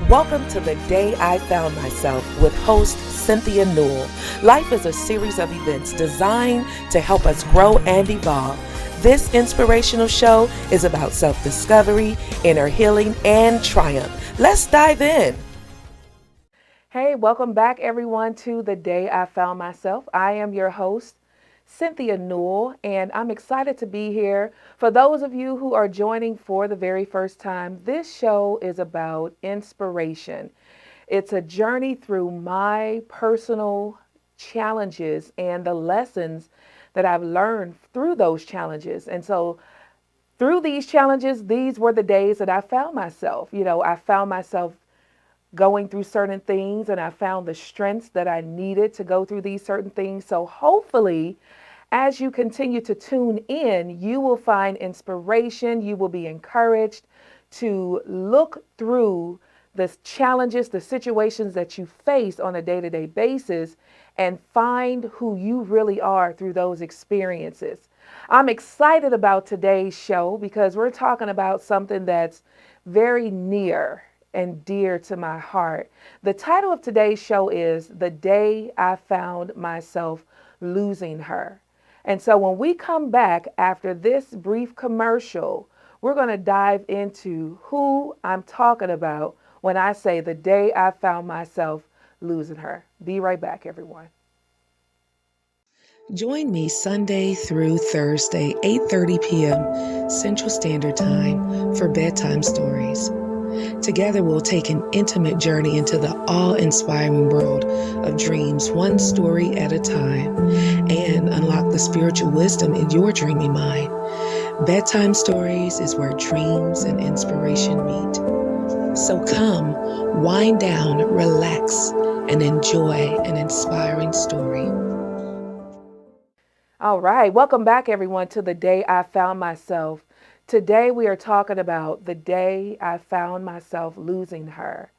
Welcome to The Day I Found Myself with host Cynthia Newell. Life is a series of events designed to help us grow and evolve. This inspirational show is about self-discovery, inner healing, and triumph. Let's dive in. Hey, welcome back everyone to The Day I Found Myself. I am your host, Cynthia Newell, and I'm excited to be here. For those of you who are joining for the very first time, this show is about inspiration. It's a journey through my personal challenges and the lessons that I've learned through those challenges. And so through these challenges, these were the days that I found myself. I found myself going through certain things, and I found the strengths that I needed to go through these certain things. So hopefully, as you continue to tune in, you will find inspiration. You will be encouraged to look through the challenges, the situations that you face on a day-to-day basis, and find who you really are through those experiences. I'm excited about today's show because we're talking about something that's very near and dear to my heart. The title of today's show is The Day I Found Myself Losing Her. And so when we come back after this brief commercial, we're going to dive into who I'm talking about when I say the day I found myself losing her. Be right back, everyone. Join me Sunday through Thursday, 8:30 p.m. Central Standard Time for Bedtime Stories. Together, we'll take an intimate journey into the awe-inspiring world of dreams, one story at a time, and unlock the spiritual wisdom in your dreamy mind. Bedtime Stories is where dreams and inspiration meet. So come, wind down, relax, and enjoy an inspiring story. All right, welcome back, everyone, to The Day I Found Myself. Today we are talking about the day I found myself losing her.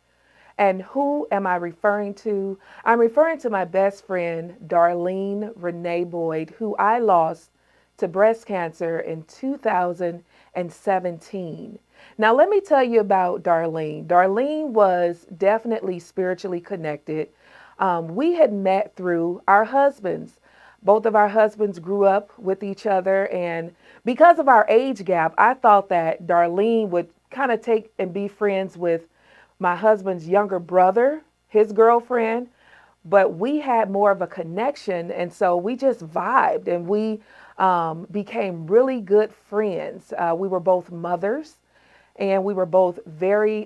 And who am I referring to? I'm referring to my best friend, Darlene Renee Boyd, who I lost to breast cancer in 2017. Now, let me tell you about Darlene. Darlene was definitely spiritually connected. We had met through our husbands. Both of our husbands grew up with each other, and because of our age gap, I thought that Darlene would kind of take and be friends with my husband's younger brother, his girlfriend, but we had more of a connection, and so we just vibed, and we became really good friends. We were both mothers, and we were both very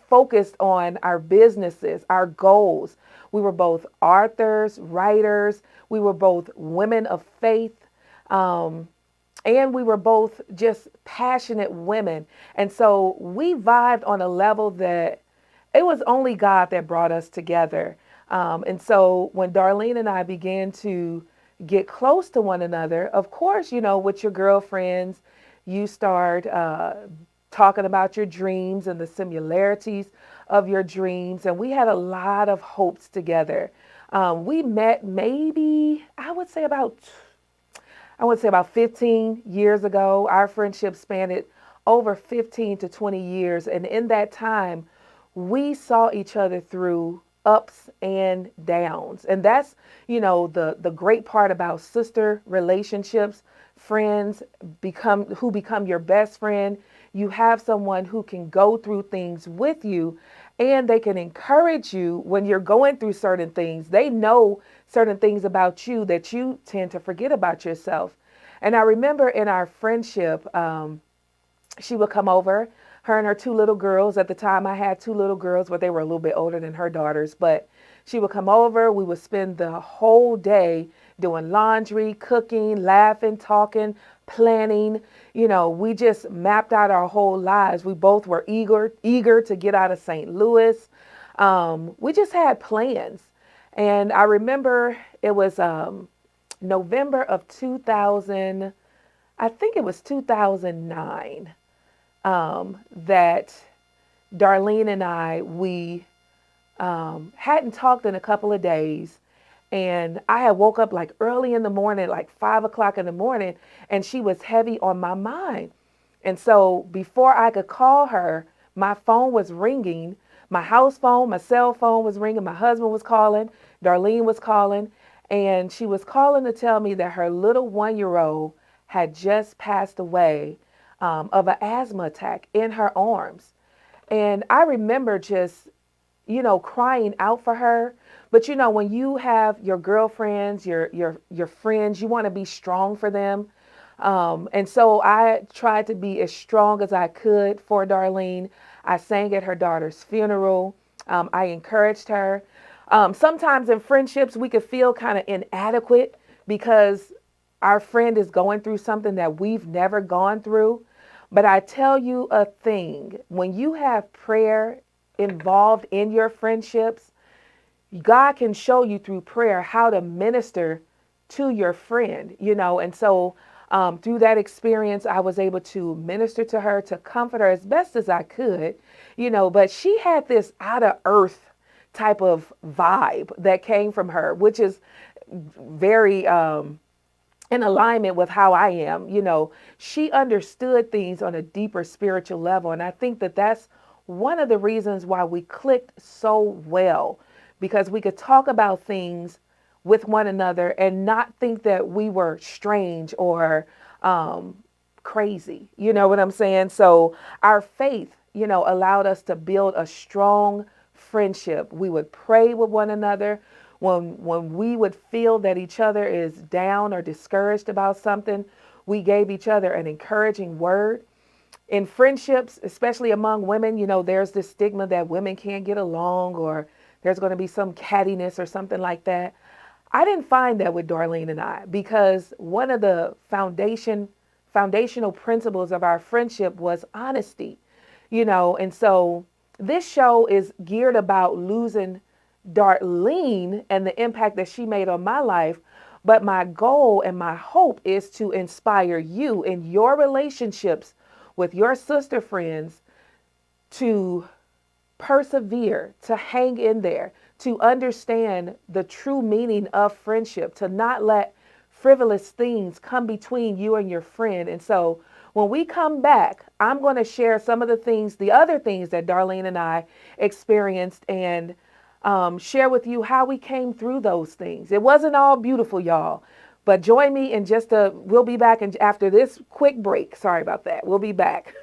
focused on our businesses, our goals. We were both authors, writers. We were both women of faith. And we were both just passionate women. And so we vibed on a level that it was only God that brought us together. And so when Darlene and I began to get close to one another, of course, with your girlfriends, you start talking about your dreams and the similarities of your dreams. And we had a lot of hopes together. We met maybe, I would say about 15 years ago. Our friendship spanned over 15 to 20 years. And in that time, we saw each other through ups and downs. And that's, the great part about sister relationships, friends who become your best friend. You have someone who can go through things with you, and they can encourage you when you're going through certain things. They know certain things about you that you tend to forget about yourself. And I remember in our friendship, she would come over, her and her two little girls. At the time, I had two little girls, but they were a little bit older than her daughters. But she would come over. We would spend the whole day doing laundry, cooking, laughing, talking, planning. We just mapped out our whole lives. We both were eager to get out of St. Louis. We just had plans. And I remember it was November of 2000, I think it was 2009, that Darlene and we hadn't talked in a couple of days. And I had woke up like early in the morning, like 5 o'clock in the morning, and she was heavy on my mind. And so before I could call her, my phone was ringing. My house phone, my cell phone was ringing. My husband was calling. Darlene was calling. And she was calling to tell me that her little 1-year-old had just passed away of an asthma attack in her arms. And I remember just, crying out for her. But when you have your girlfriends, your friends, you want to be strong for them. And so I tried to be as strong as I could for Darlene. I sang at her daughter's funeral. I encouraged her. Sometimes in friendships, we could feel kind of inadequate because our friend is going through something that we've never gone through. But I tell you a thing, when you have prayer involved in your friendships, God can show you through prayer how to minister to your friend, and so through that experience, I was able to minister to her, to comfort her as best as I could, but she had this out of earth type of vibe that came from her, which is very in alignment with how I am. She understood things on a deeper spiritual level. And I think that that's one of the reasons why we clicked so well, because we could talk about things with one another and not think that we were strange or crazy. You know what I'm saying? So our faith, allowed us to build a strong friendship. We would pray with one another. When we would feel that each other is down or discouraged about something, we gave each other an encouraging word. In friendships, especially among women, there's this stigma that women can't get along or there's going to be some cattiness or something like that. I didn't find that with Darlene and I, because one of the foundational principles of our friendship was honesty, and so this show is geared about losing Darlene and the impact that she made on my life. But my goal and my hope is to inspire you in your relationships with your sister friends to persevere, to hang in there, to understand the true meaning of friendship, to not let frivolous things come between you and your friend. And so when we come back, I'm going to share some of the other things that Darlene and I experienced, and share with you how we came through those things. It wasn't all beautiful, y'all. But join me in we'll be back after this quick break. Sorry about that. We'll be back.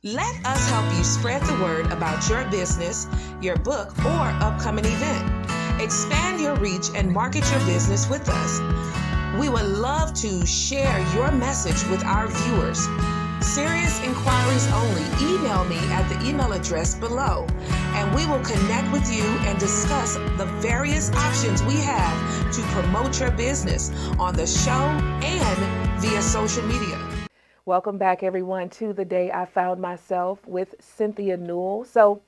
Let us help you spread the word about your business, your book, or upcoming event. Expand your reach and market your business with us. We would love to share your message with our viewers. Serious inquiries only. Email me at the email address below, and we will connect with you and discuss the various options we have to promote your business on the show and via social media. Welcome back, everyone, to The Day I Found Myself with Cynthia Newell. So,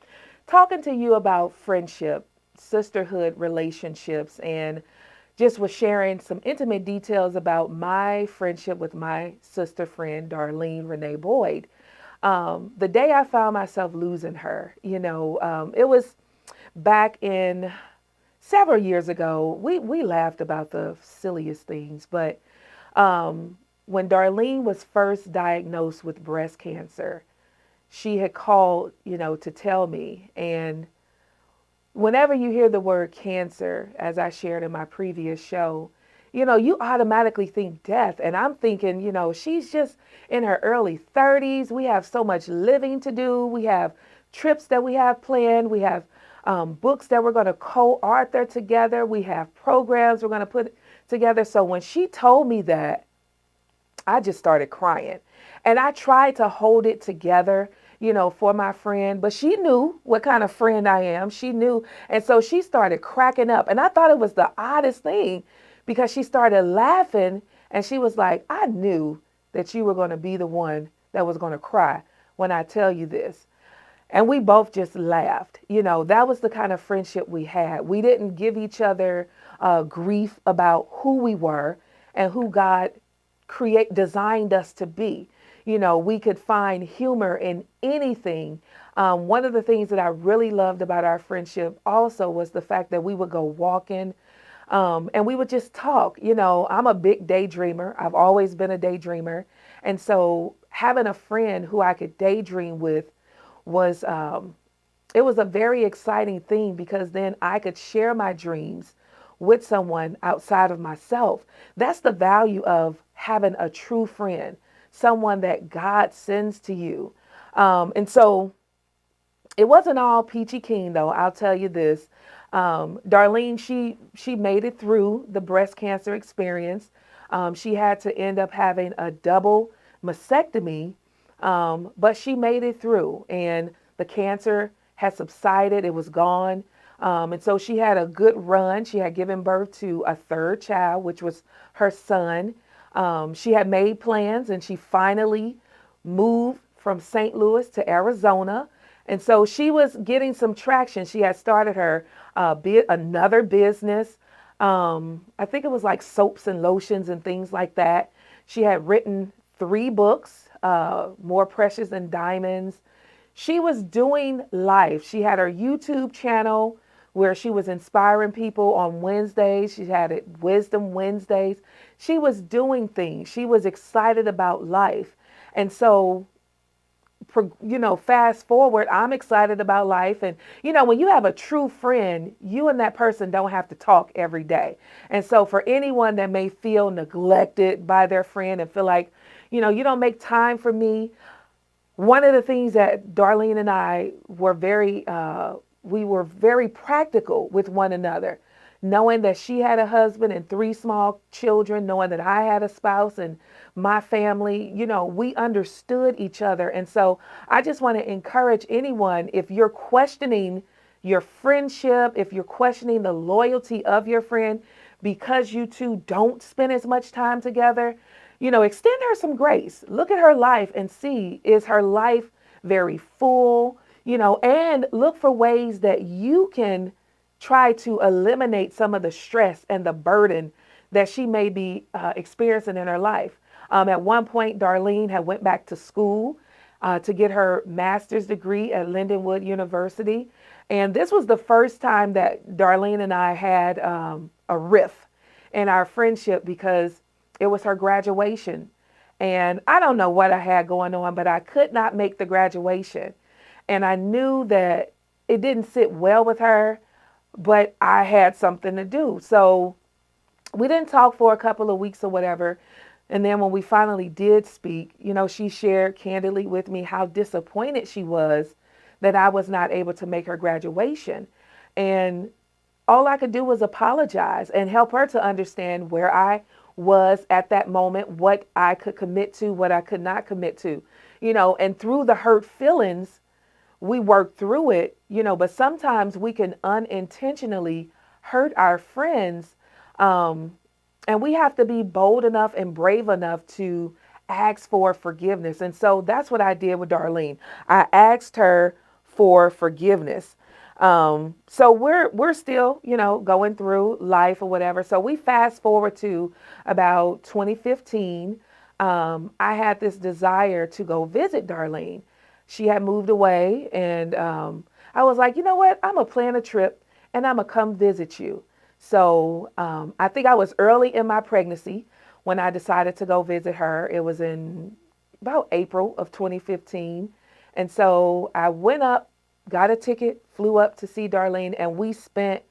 talking to you about friendship, sisterhood relationships, and just was sharing some intimate details about my friendship with my sister friend, Darlene Renee Boyd. The day I found myself losing her, it was back in several years ago. We laughed about the silliest things, but when Darlene was first diagnosed with breast cancer, she had called, to tell me. And whenever you hear the word cancer, as I shared in my previous show, you automatically think death. And I'm thinking, she's just in her early 30s. We have so much living to do. We have trips that we have planned. We have books that we're going to co-author together. We have programs we're going to put together. So when she told me that, I just started crying. And I tried to hold it together, for my friend, but she knew what kind of friend I am. She knew. And so she started cracking up. And I thought it was the oddest thing, because she started laughing and she was like, I knew that you were going to be the one that was going to cry when I tell you this. And we both just laughed. That was the kind of friendship we had. We didn't give each other grief about who we were and who God designed us to be. We could find humor in anything. One of the things that I really loved about our friendship also was the fact that we would go walking, and we would just talk. I'm a big daydreamer. I've always been a daydreamer. And so having a friend who I could daydream with was it was a very exciting thing because then I could share my dreams with someone outside of myself. That's the value of having a true friend, someone that God sends to you. And so it wasn't all peachy keen though. I'll tell you this. Darlene, she made it through the breast cancer experience. She had to end up having a double mastectomy, but she made it through, and the cancer had subsided. It was gone, and so she had a good run. She had given birth to a third child, which was her son. She had made plans, and she finally moved from St. Louis to Arizona. And so she was getting some traction. She had started her another business. I think it was like soaps and lotions and things like that. She had written 3 books, More Precious Than Diamonds. She was doing life. She had her YouTube channel where she was inspiring people on Wednesdays. She had it Wisdom Wednesdays. She was doing things. She was excited about life. And so fast forward, I'm excited about life. And, when you have a true friend, you and that person don't have to talk every day. And so for anyone that may feel neglected by their friend and feel like, you don't make time for me, one of the things that Darlene and I were we were very practical with one another, knowing that she had a husband and 3 small children, knowing that I had a spouse and my family, we understood each other. And so I just want to encourage anyone, if you're questioning your friendship, if you're questioning the loyalty of your friend because you two don't spend as much time together, extend her some grace. Look at her life and see, is her life very full, and look for ways that you can try to eliminate some of the stress and the burden that she may be experiencing in her life. At one point, Darlene had went back to school to get her master's degree at Lindenwood University. And this was the first time that Darlene and I had a riff in our friendship because it was her graduation. And I don't know what I had going on, but I could not make the graduation. And I knew that it didn't sit well with her, but I had something to do. So we didn't talk for a couple of weeks or whatever. And then when we finally did speak, she shared candidly with me how disappointed she was that I was not able to make her graduation. And all I could do was apologize and help her to understand where I was at that moment, what I could commit to, what I could not commit to, and through the hurt feelings, we work through it, but sometimes we can unintentionally hurt our friends. And we have to be bold enough and brave enough to ask for forgiveness. And so that's what I did with Darlene. I asked her for forgiveness. So we're still, going through life or whatever. So we fast forward to about 2015. I had this desire to go visit Darlene. She had moved away, and I was like, you know what? I'm going to plan a trip and I'm going to come visit you. So I think I was early in my pregnancy when I decided to go visit her. It was in about April of 2015. And so I went up, got a ticket, flew up to see Darlene, and we spent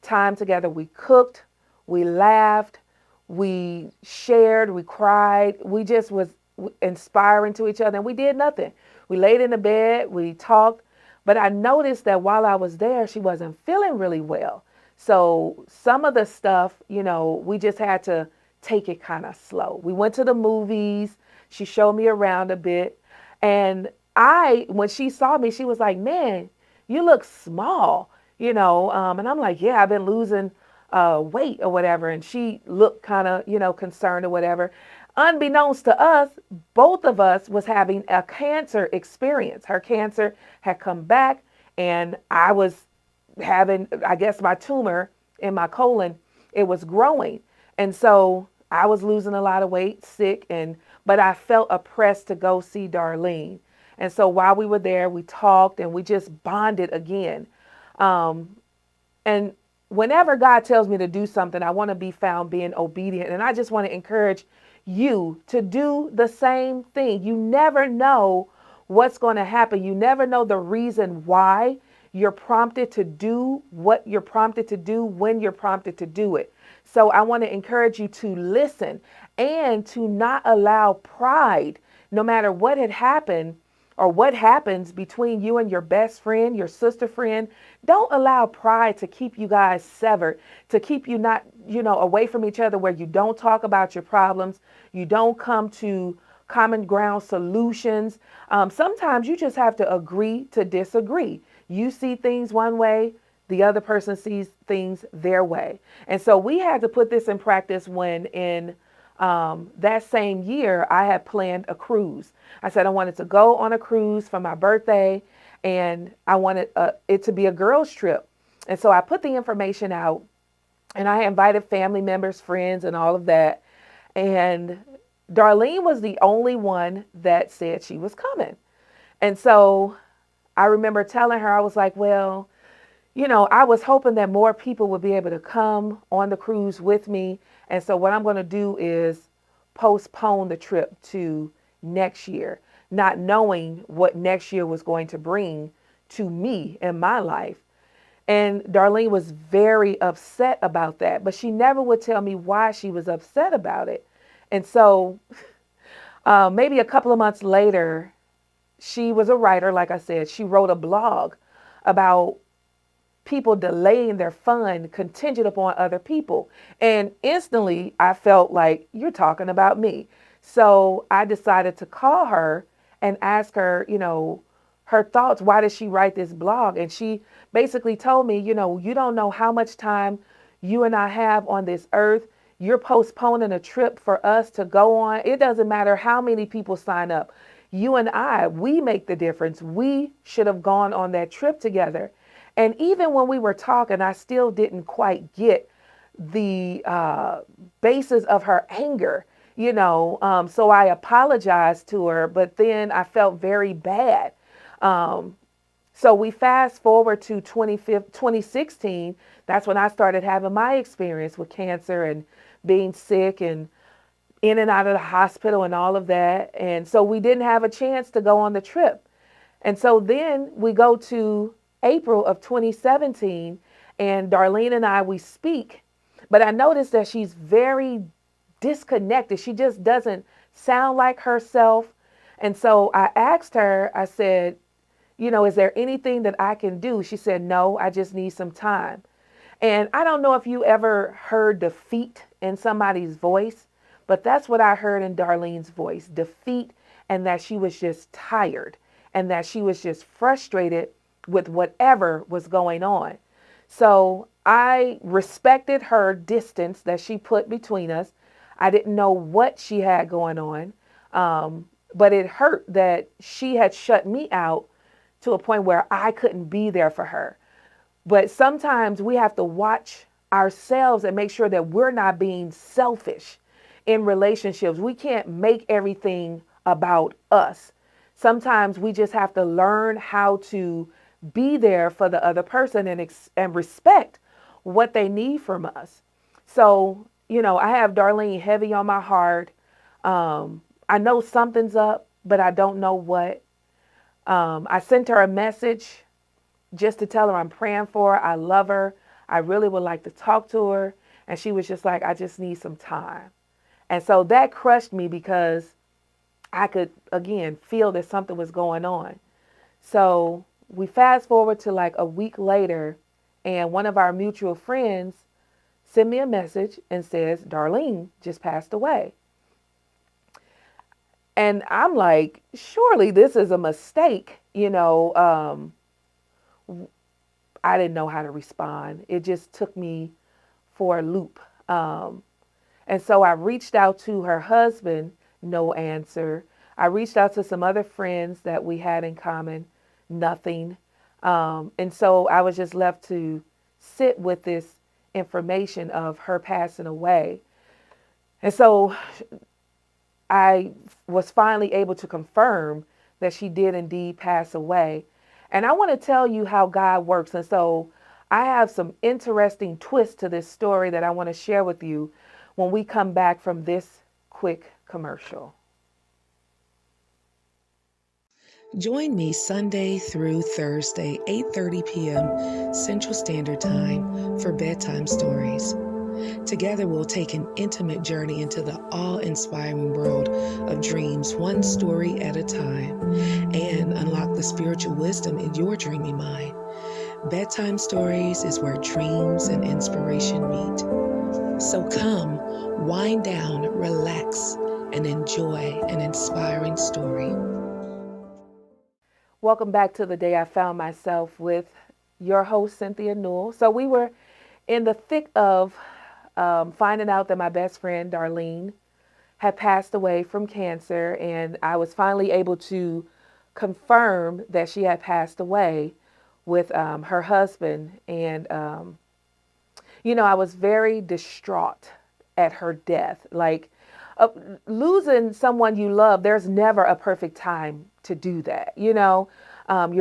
time together. We cooked, we laughed, we shared, we cried. We just was inspiring to each other, and we did nothing. We laid in the bed, we talked, but I noticed that while I was there, she wasn't feeling really well. So some of the stuff, we just had to take it kind of slow. We went to the movies. She showed me around a bit. And when she saw me, she was like, man, you look small, and I'm like, yeah, I've been losing weight or whatever. And she looked kind of, concerned or whatever. Unbeknownst to us, both of us was having a cancer experience. Her cancer had come back, and I was having, I guess, my tumor in my colon, it was growing. And so I was losing a lot of weight, sick, but I felt oppressed to go see Darlene. And so while we were there, we talked and we just bonded again. And whenever God tells me to do something, I want to be found being obedient. And I just want to encourage you to do the same thing. You never know what's going to happen. You never know the reason why you're prompted to do what you're prompted to do when you're prompted to do it. So I want to encourage you to listen and to not allow pride, no matter what had happened or what happens between you and your best friend, your sister friend. Don't allow pride to keep you guys severed, to keep you not, away from each other, where you don't talk about your problems, you don't come to common ground solutions. Sometimes you just have to agree to disagree. You see things one way, the other person sees things their way. And so we had to put this in practice when in that same year, I had planned a cruise. I said I wanted to go on a cruise for my birthday, and I wanted it to be a girls' trip. And so I put the information out, and I invited family members, friends, and all of that. And Darlene was the only one that said she was coming. And so I remember telling her, I was like, well, I was hoping that more people would be able to come on the cruise with me. And so what I'm going to do is postpone the trip to next year, not knowing what next year was going to bring to me in my life. And Darlene was very upset about that, but she never would tell me why she was upset about it. And so maybe a couple of months later, she was a writer, like I said. She wrote a blog about people delaying their fun contingent upon other people. And instantly I felt like, you're talking about me. So I decided to call her and ask her, her thoughts. Why did she write this blog? And she basically told me, you don't know how much time you and I have on this earth. You're postponing a trip for us to go on. It doesn't matter how many people sign up. You and I, we make the difference. We should have gone on that trip together. And even when we were talking, I still didn't quite get the basis of her anger, so I apologized to her, but then I felt very bad. So we fast forward to 2016. That's when I started having my experience with cancer and being sick and in and out of the hospital and all of that. And so we didn't have a chance to go on the trip. And so then we go to April of 2017, and Darlene and I, we speak, but I noticed that she's very disconnected. She just doesn't sound like herself. And so I asked her, I said, is there anything that I can do? She said, no, I just need some time. And I don't know if you ever heard defeat in somebody's voice, but that's what I heard in Darlene's voice, defeat, and that she was just tired and that she was just frustrated with whatever was going on. So I respected her distance that she put between us. I didn't know what she had going on, but it hurt that she had shut me out to a point where I couldn't be there for her. But sometimes we have to watch ourselves and make sure that we're not being selfish in relationships. We can't make everything about us. Sometimes we just have to learn how to be there for the other person and respect what they need from us. So, I have Darlene heavy on my heart. I know something's up, but I don't know what. I sent her a message just to tell her I'm praying for her. I love her. I really would like to talk to her. And she was just like, I just need some time. And so that crushed me because I could, again, feel that something was going on. So we fast forward to like a week later, and one of our mutual friends sent me a message and says, Darlene just passed away. And I'm like, surely this is a mistake. I didn't know how to respond. It just took me for a loop. And so I reached out to her husband, no answer. I reached out to some other friends that we had in common, nothing. And so I was just left to sit with this information of her passing away. And so I was finally able to confirm that she did indeed pass away. And I want to tell you how God works. And so I have some interesting twists to this story that I want to share with you when we come back from this quick commercial. Join me Sunday through Thursday, 8:30 p.m. Central Standard Time for Bedtime Stories. Together we'll take an intimate journey into the awe-inspiring world of dreams, one story at a time, and unlock the spiritual wisdom in your dreamy mind. Bedtime Stories is where dreams and inspiration meet. So come, wind down, relax, and enjoy an inspiring story. Welcome back to the day I found myself with your host, Cynthia Newell. So we were in the thick of finding out that my best friend, Darlene, had passed away from cancer, and I was finally able to confirm that she had passed away with her husband. And, I was very distraught at her death. Like, losing someone you love, there's never a perfect time to do that. You're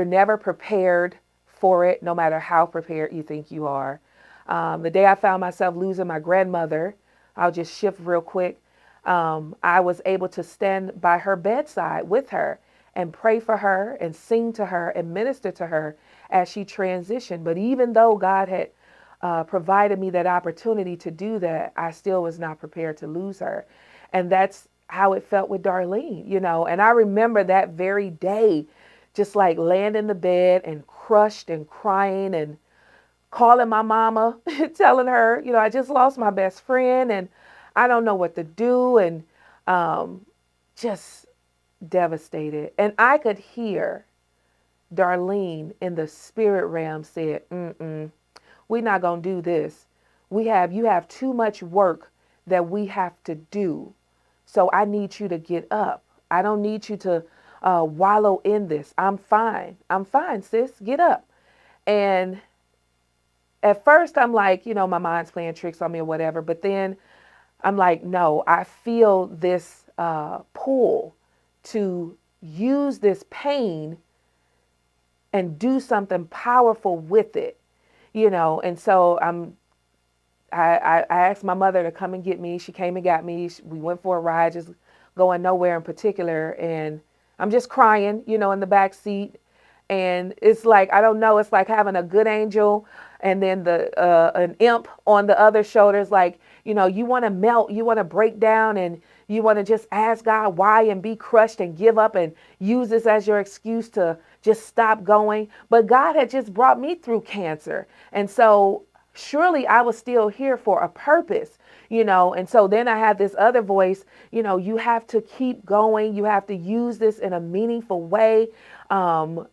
never prepared for it, no matter how prepared you think you are. The day I found myself losing my grandmother, I'll just shift real quick. I was able to stand by her bedside with her and pray for her and sing to her and minister to her as she transitioned. But even though God had provided me that opportunity to do that, I still was not prepared to lose her. And that's how it felt with Darlene, And I remember that very day, just like laying in the bed and crushed and crying and calling my mama, telling her, I just lost my best friend and I don't know what to do, and just devastated. And I could hear Darlene in the spirit realm said, we're not going to do this. You have too much work that we have to do. So I need you to get up. I don't need you to wallow in this. I'm fine. I'm fine, sis. Get up. And at first I'm like, my mind's playing tricks on me or whatever. But then I'm like, no, I feel this pull to use this pain and do something powerful with it, And so I asked my mother to come and get me. She came and got me. We went for a ride, just going nowhere in particular. And I'm just crying, in the back seat. And it's like, I don't know, it's like having a good angel and then an imp on the other shoulder. It's like, you want to melt, you want to break down, and you want to just ask God why and be crushed and give up and use this as your excuse to just stop going. But God had just brought me through cancer. And so surely I was still here for a purpose, And so then I had this other voice, you have to keep going. You have to use this in a meaningful way. What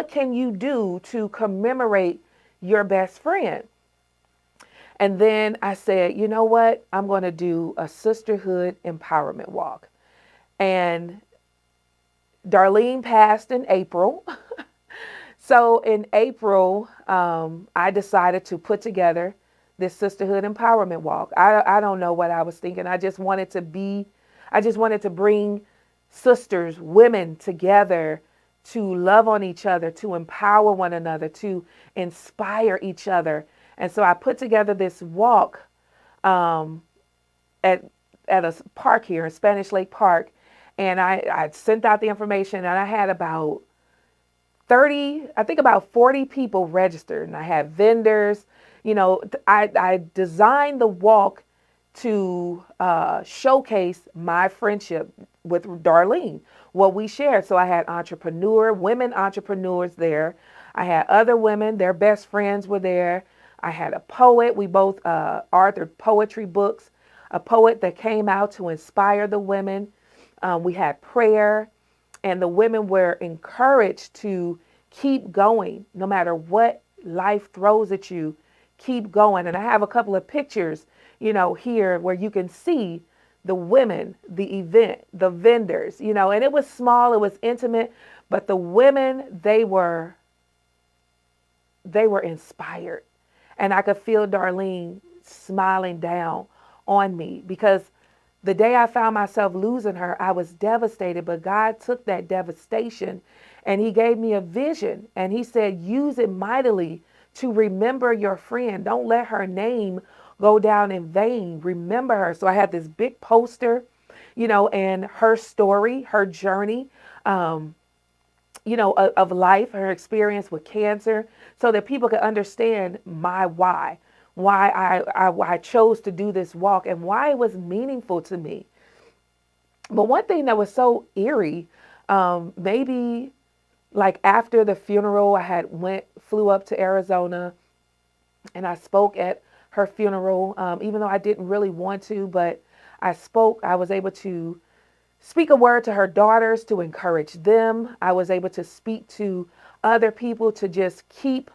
can you do to commemorate your best friend? And then I said, you know what? I'm going to do a sisterhood empowerment walk. And Darlene passed in April. So in April, I decided to put together this sisterhood empowerment walk. I don't know what I was thinking. I just wanted to bring sisters, women together to love on each other, to empower one another, to inspire each other. And so I put together this walk at a park here in Spanish Lake Park. And I sent out the information, and I had about 40 people registered, and I had vendors. I designed the walk to showcase my friendship with Darlene, what we shared. So I had women entrepreneurs there. I had other women, their best friends were there. I had a poet. We both authored poetry books, a poet that came out to inspire the women. We had prayer, and the women were encouraged to keep going no matter what life throws at you. Keep going. And I have a couple of pictures, here where you can see the women, the event, the vendors, and it was small, it was intimate, but the women, they were inspired. And I could feel Darlene smiling down on me, because the day I found myself losing her, I was devastated, but God took that devastation and he gave me a vision, and he said, use it mightily to remember your friend. Don't let her name go down in vain. Remember her. So I had this big poster, and her story, her journey, um, of life, her experience with cancer, so that people could understand my why I chose to do this walk and why it was meaningful to me. But one thing that was so eerie, maybe like after the funeral, I had flew up to Arizona, and I spoke at her funeral, even though I didn't really want to, but I spoke. I was able to speak a word to her daughters to encourage them. I was able to speak to other people to just keep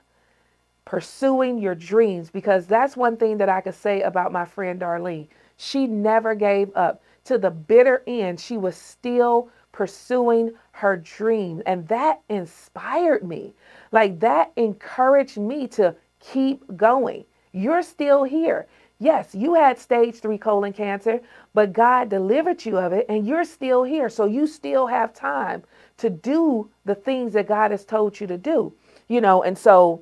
pursuing your dreams, because that's one thing that I could say about my friend Darlene. She never gave up. To the bitter end, she was still pursuing her dream. And that inspired me. Like, that encouraged me to keep going. You're still here. Yes, you had stage 3 colon cancer, but God delivered you of it and you're still here. So you still have time to do the things that God has told you to do, and so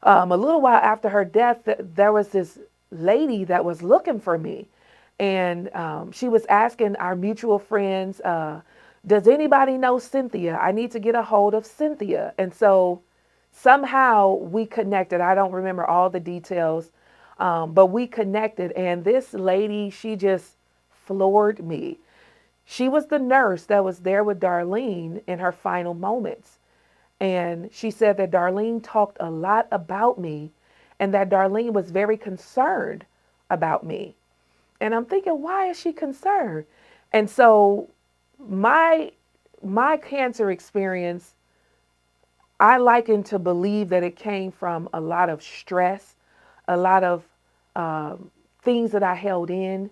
a little while after her death, there was this lady that was looking for me. And she was asking our mutual friends, does anybody know Cynthia? I need to get a hold of Cynthia. And so somehow we connected. I don't remember all the details, but we connected. And this lady, she just floored me. She was the nurse that was there with Darlene in her final moments. And she said that Darlene talked a lot about me and that Darlene was very concerned about me. And I'm thinking, why is she concerned? And so my cancer experience, I liken to believe that it came from a lot of stress, a lot of things that I held in,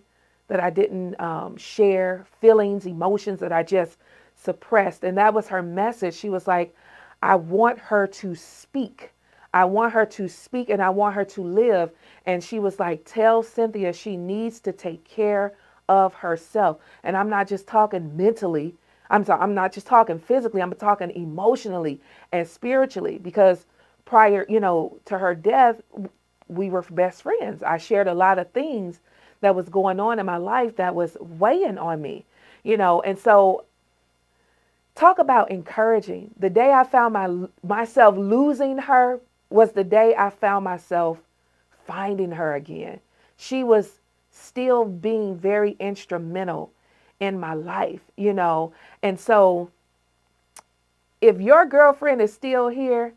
that I didn't share, feelings, emotions that I just suppressed. And that was her message. She was like, I want her to speak. I want her to speak and I want her to live. And she was like, tell Cynthia she needs to take care of herself. And I'm not just talking mentally. I'm not just talking physically. I'm talking emotionally and spiritually, because prior, to her death, we were best friends. I shared a lot of things that was going on in my life that was weighing on me, and so talk about encouraging. The day I found myself losing her was the day I found myself finding her again. She was still being very instrumental in my life, And so if your girlfriend is still here,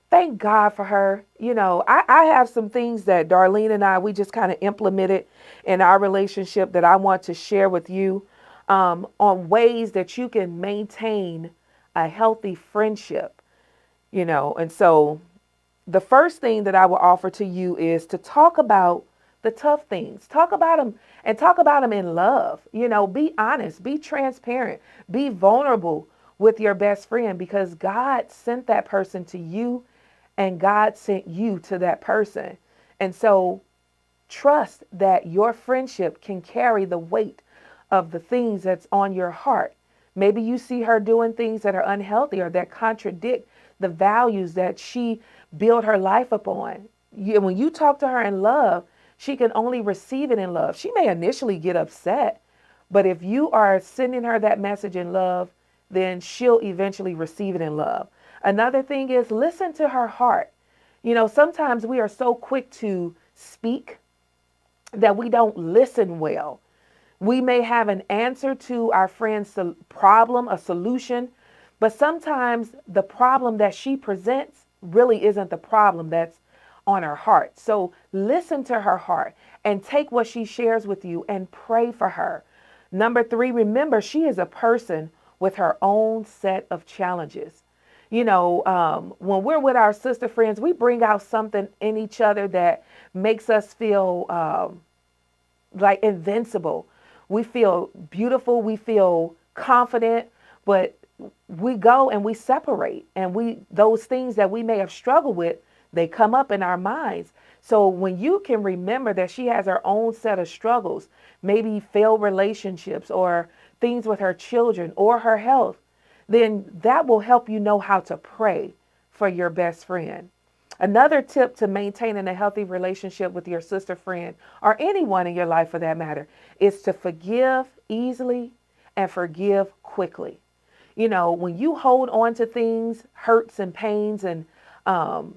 thank God for her. I have some things that Darlene and we just kind of implemented in our relationship that I want to share with you, on ways that you can maintain a healthy friendship, And so the first thing that I will offer to you is to talk about the tough things. Talk about them, and talk about them in love. Be honest, be transparent, be vulnerable with your best friend, because God sent that person to you and God sent you to that person. And so trust that your friendship can carry the weight of the things that's on your heart. Maybe you see her doing things that are unhealthy or that contradict the values that she built her life upon. When you talk to her in love, she can only receive it in love. She may initially get upset, but if you are sending her that message in love, then she'll eventually receive it in love. Another thing is, listen to her heart. Sometimes we are so quick to speak that we don't listen well. We may have an answer to our friend's problem, a solution, but sometimes the problem that she presents really isn't the problem that's on her heart. So listen to her heart and take what she shares with you and pray for her. Number 3, remember, she is a person with her own set of challenges. When we're with our sister friends, we bring out something in each other that makes us feel like invincible. We feel beautiful. We feel confident, but we go and we separate, and those things that we may have struggled with, they come up in our minds. So when you can remember that she has her own set of struggles, maybe failed relationships or things with her children or her health, then that will help you know how to pray for your best friend. Another tip to maintaining a healthy relationship with your sister friend or anyone in your life for that matter is to forgive easily and forgive quickly. You know, when you hold on to things, hurts and pains and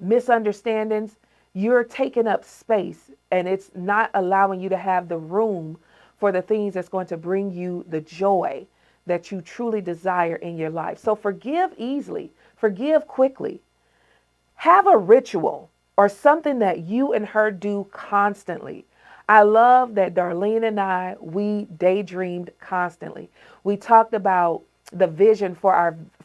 misunderstandings, you're taking up space and it's not allowing you to have the room for the things that's going to bring you the joy that you truly desire in your life. So forgive easily, forgive quickly. Have a ritual or something that you and her do constantly. I love that Darlene and we daydreamed constantly. We talked about the vision for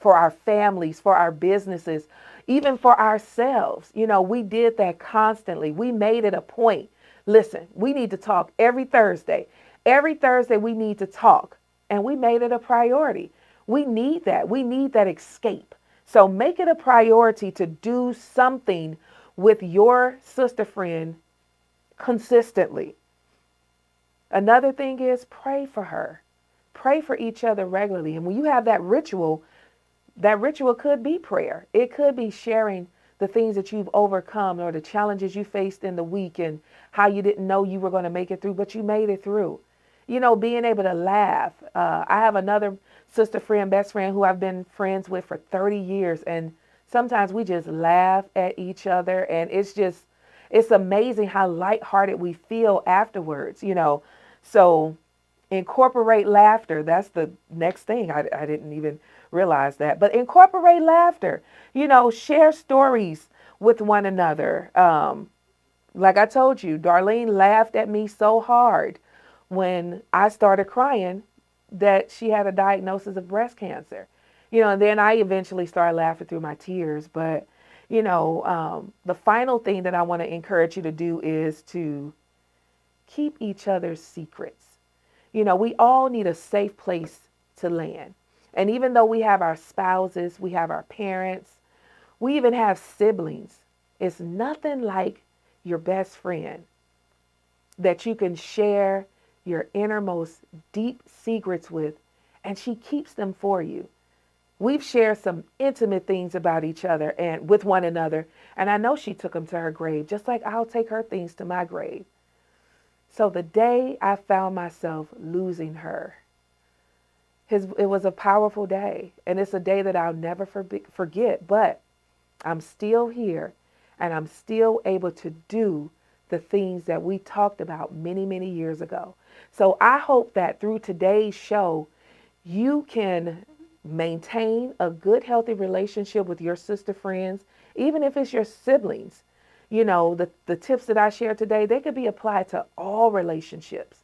our families, for our businesses, even for ourselves. You know, we did that constantly. We made it a point. Listen, we need to talk every Thursday. Every Thursday we need to talk, and we made it a priority. We need that. We need that escape. So make it a priority to do something with your sister friend consistently. Another thing is pray for her. Pray for each other regularly. And when you have that ritual could be prayer. It could be sharing the things that you've overcome or the challenges you faced in the week and how you didn't know you were going to make it through, but you made it through. You know, being able to laugh. I have another sister friend, best friend, who I've been friends with for 30 years. And sometimes we just laugh at each other. And it's amazing how lighthearted we feel afterwards, you know. So incorporate laughter. That's the next thing. I didn't even realize that. But incorporate laughter. You know, share stories with one another. Like I told you, Darlene laughed at me so hard when I started crying that she had a diagnosis of breast cancer. You know, and then I eventually started laughing through my tears. But, you know, the final thing that I want to encourage you to do is to keep each other's secrets. You know, we all need a safe place to land. And even though we have our spouses, we have our parents, we even have siblings, it's nothing like your best friend that you can share your innermost deep secrets with, and she keeps them for you. We've shared some intimate things about each other and with one another, and I know she took them to her grave, just like I'll take her things to my grave. So the day I found myself losing her, it was a powerful day, and it's a day that I'll never forget, but I'm still here, and I'm still able to do the things that we talked about many, many years ago. So I hope that through today's show, you can maintain a good, healthy relationship with your sister friends, even if it's your siblings. You know, the tips that I shared today, they could be applied to all relationships.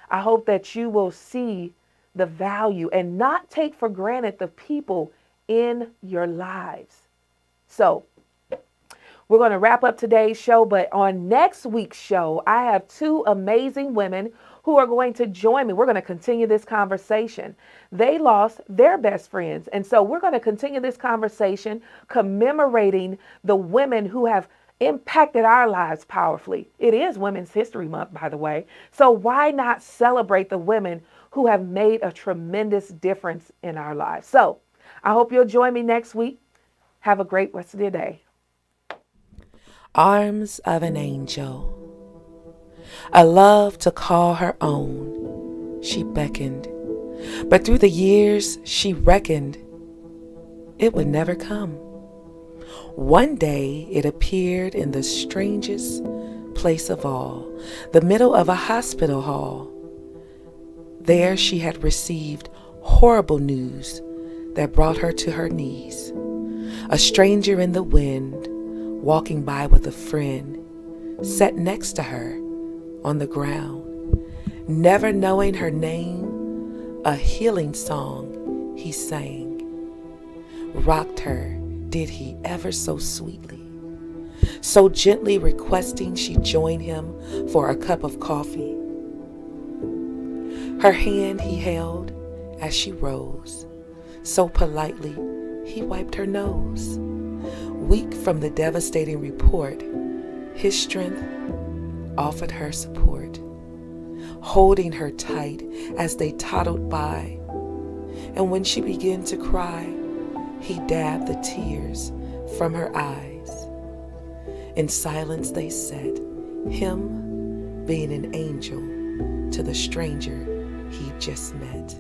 I hope that you will see the value and not take for granted the people in your lives. So we're going to wrap up today's show, but on next week's show, I have two amazing women who are going to join me. We're going to continue this conversation. They lost their best friends. And so we're going to continue this conversation commemorating the women who have impacted our lives powerfully. It is Women's History Month, by the way. So why not celebrate the women who have made a tremendous difference in our lives? So I hope you'll join me next week. Have a great rest of your day. Arms of an angel. A love to call her own. She beckoned. But through the years, she reckoned it would never come. One day, it appeared in the strangest place of all, the middle of a hospital hall. There she had received horrible news that brought her to her knees. A stranger in the wind, walking by with a friend, sat next to her on the ground. Never knowing her name, a healing song he sang. Rocked her, did he ever so sweetly, so gently requesting she join him for a cup of coffee. Her hand he held as she rose, so politely he wiped her nose. Weak from the devastating report, his strength offered her support, holding her tight as they toddled by. And when she began to cry, he dabbed the tears from her eyes. In silence they said, him being an angel to the stranger he'd just met.